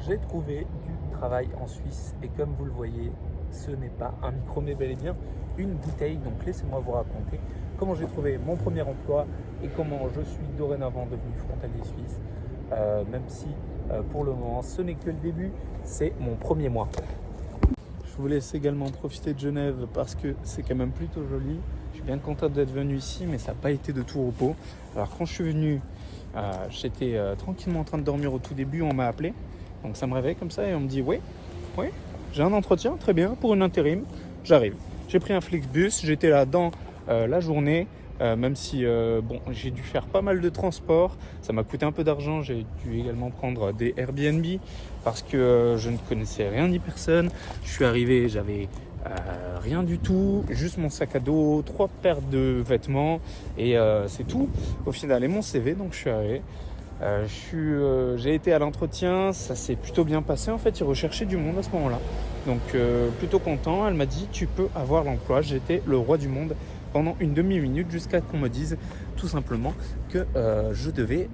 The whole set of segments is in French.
j'ai trouvé du travail en Suisse et comme vous le voyez, ce n'est pas un micro mais bel et bien une bouteille. Donc laissez-moi vous raconter comment j'ai trouvé mon premier emploi et comment je suis dorénavant devenu frontalier suisse. Même si pour le moment ce n'est que le début, c'est mon premier mois. Je vous laisse également profiter de Genève parce que c'est quand même plutôt joli. Je suis bien content d'être venu ici, mais ça n'a pas été de tout repos. Alors quand je suis venu, j'étais tranquillement en train de dormir au tout début, on m'a appelé. Donc ça me réveille comme ça et on me dit oui, j'ai un entretien, très bien, pour une intérim, j'arrive. J'ai pris un Flixbus, j'étais là dans la journée, même si j'ai dû faire pas mal de transport, ça m'a coûté un peu d'argent, j'ai dû également prendre des Airbnb parce que je ne connaissais rien ni personne. Je suis arrivé, j'avais rien du tout, juste mon sac à dos, 3 paires de vêtements et c'est tout au final, et mon CV. Donc je suis arrivé. J'ai été à l'entretien, ça s'est plutôt bien passé. En fait, ils recherchaient du monde à ce moment-là. Donc, plutôt content. Elle m'a dit, tu peux avoir l'emploi. J'étais le roi du monde pendant une demi-minute jusqu'à qu'on me dise tout simplement que je devais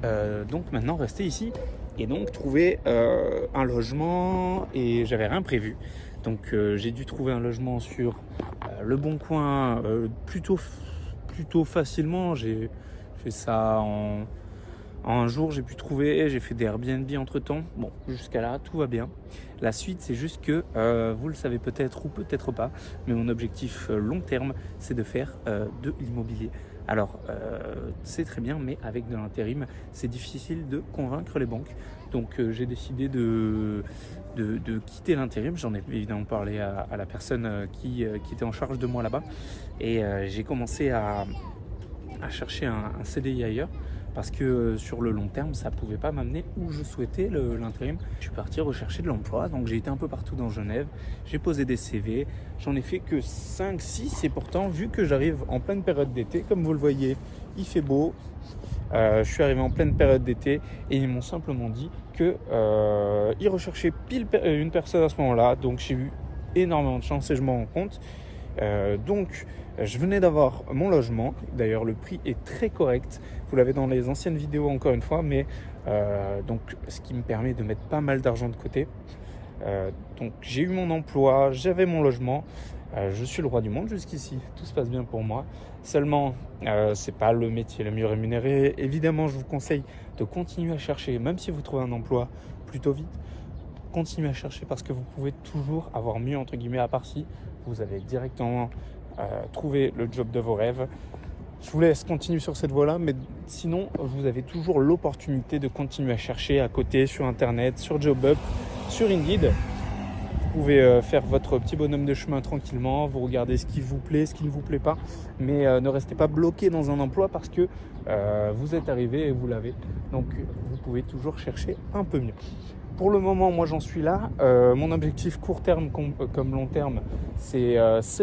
donc maintenant rester ici et donc trouver un logement. Et j'avais rien prévu. Donc, j'ai dû trouver un logement sur Le Bon Coin plutôt facilement. J'ai fait ça en un jour, j'ai pu trouver, j'ai fait des Airbnb entre temps. Bon, jusqu'à là, tout va bien. La suite, c'est juste que, vous le savez peut-être ou peut-être pas, mais mon objectif long terme, c'est de faire de l'immobilier. Alors, c'est très bien, mais avec de l'intérim, c'est difficile de convaincre les banques. Donc, j'ai décidé de quitter l'intérim. J'en ai évidemment parlé à la personne qui était en charge de moi là-bas. Et j'ai commencé à chercher un CDI ailleurs. Parce que sur le long terme, ça ne pouvait pas m'amener où je souhaitais l'intérim. Je suis parti rechercher de l'emploi, donc j'ai été un peu partout dans Genève, j'ai posé des CV, j'en ai fait que 5-6 et pourtant, vu que j'arrive en pleine période d'été, comme vous le voyez, il fait beau, je suis arrivé en pleine période d'été et ils m'ont simplement dit qu'ils recherchaient pile une personne à ce moment-là, donc j'ai eu énormément de chance et je m'en rends compte. Donc je venais d'avoir mon logement, d'ailleurs le prix est très correct, vous l'avez dans les anciennes vidéos encore une fois, mais donc ce qui me permet de mettre pas mal d'argent de côté. Donc j'ai eu mon emploi, j'avais mon logement, je suis le roi du monde jusqu'ici, tout se passe bien pour moi. Seulement c'est pas le métier le mieux rémunéré. Évidemment, je vous conseille de continuer à chercher, même si vous trouvez un emploi plutôt vite. Continuez à chercher parce que vous pouvez toujours avoir mieux, entre guillemets, à part si vous avez directement trouvé le job de vos rêves. Je vous laisse continuer sur cette voie-là, mais sinon, vous avez toujours l'opportunité de continuer à chercher à côté sur Internet, sur JobUp, sur Indeed. Vous pouvez faire votre petit bonhomme de chemin tranquillement, vous regardez ce qui vous plaît, ce qui ne vous plaît pas, mais ne restez pas bloqué dans un emploi parce que vous êtes arrivé et vous l'avez. Donc, vous pouvez toujours chercher un peu mieux. Pour le moment, moi j'en suis là. Mon objectif court terme comme long terme, c'est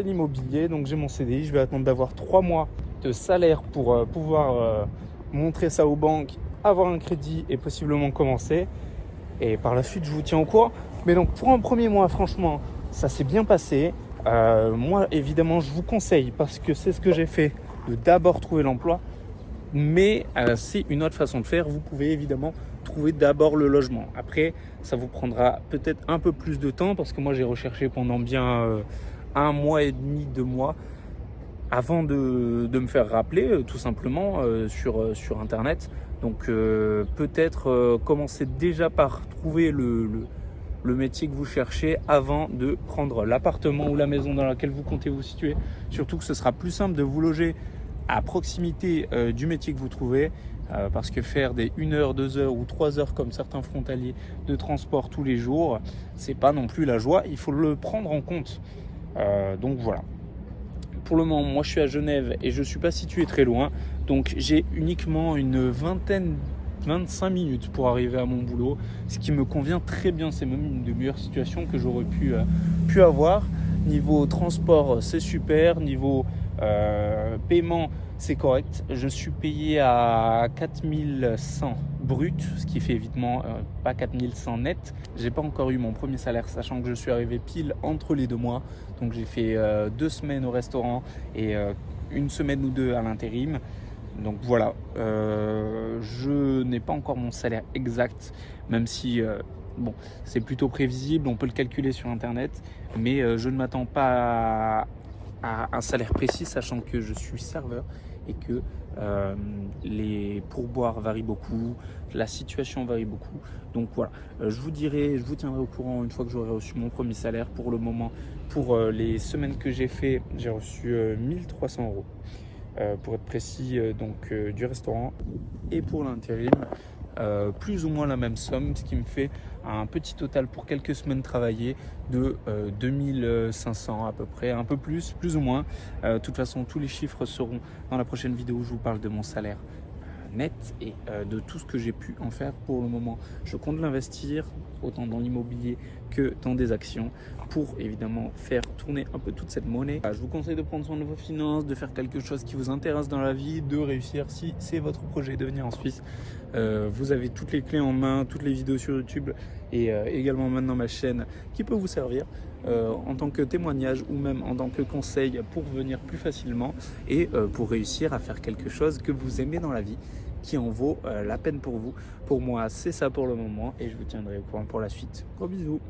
l'immobilier. Donc j'ai mon CDI, je vais attendre d'avoir 3 mois de salaire pour pouvoir montrer ça aux banques, avoir un crédit et possiblement commencer. Et par la suite, je vous tiens au courant. Mais donc pour un premier mois, franchement, ça s'est bien passé. Moi, évidemment, je vous conseille, parce que c'est ce que j'ai fait, de d'abord trouver l'emploi. Mais c'est une autre façon de faire. Vous pouvez évidemment trouver d'abord le logement. Après, ça vous prendra peut-être un peu plus de temps parce que moi, j'ai recherché pendant bien 1 mois et demi, 2 mois avant de me faire rappeler tout simplement sur Internet. Donc peut-être commencer déjà par trouver le métier que vous cherchez avant de prendre l'appartement ou la maison dans laquelle vous comptez vous situer. Surtout que ce sera plus simple de vous loger à proximité du métier que vous trouvez, parce que faire des 1 heure, 2 heures ou 3 heures comme certains frontaliers de transport tous les jours, c'est pas non plus la joie, il faut le prendre en compte. Donc voilà. Pour le moment, moi je suis à Genève et je suis pas situé très loin, donc j'ai uniquement une 25 minutes pour arriver à mon boulot, ce qui me convient très bien. C'est même une des meilleures situations que j'aurais pu avoir. Niveau transport, c'est super. Niveau paiement, c'est correct. Je suis payé à 4100 brut, ce qui fait évidemment pas 4100 net. J'ai pas encore eu mon premier salaire, sachant que je suis arrivé pile entre les 2 mois. Donc j'ai fait 2 semaines au restaurant et 1 semaine ou 2 à l'intérim. Donc voilà, je n'ai pas encore mon salaire exact, même si Bon, c'est plutôt prévisible, on peut le calculer sur internet, mais je ne m'attends pas à un salaire précis, sachant que je suis serveur et que les pourboires varient beaucoup, la situation varie beaucoup. Donc voilà, je vous tiendrai au courant une fois que j'aurai reçu mon premier salaire. Pour le moment, pour les semaines que j'ai fait, j'ai reçu 1300 euros. Pour être précis, du restaurant, et pour l'intérim, plus ou moins la même somme, ce qui me fait un petit total pour quelques semaines travaillées de 2500 à peu près, un peu plus ou moins. De toute façon, tous les chiffres seront dans la prochaine vidéo où je vous parle de mon salaire net et de tout ce que j'ai pu en faire pour le moment. Je compte l'investir autant dans l'immobilier que dans des actions pour évidemment faire tourner un peu toute cette monnaie. Je vous conseille de prendre soin de vos finances, de faire quelque chose qui vous intéresse dans la vie, de réussir si c'est votre projet de venir en Suisse. Vous avez toutes les clés en main, toutes les vidéos sur YouTube et également maintenant ma chaîne qui peut vous servir en tant que témoignage ou même en tant que conseil pour venir plus facilement et pour réussir à faire quelque chose que vous aimez dans la vie, qui en vaut la peine pour vous. Pour moi, c'est ça pour le moment et je vous tiendrai au courant pour la suite. Gros bisous.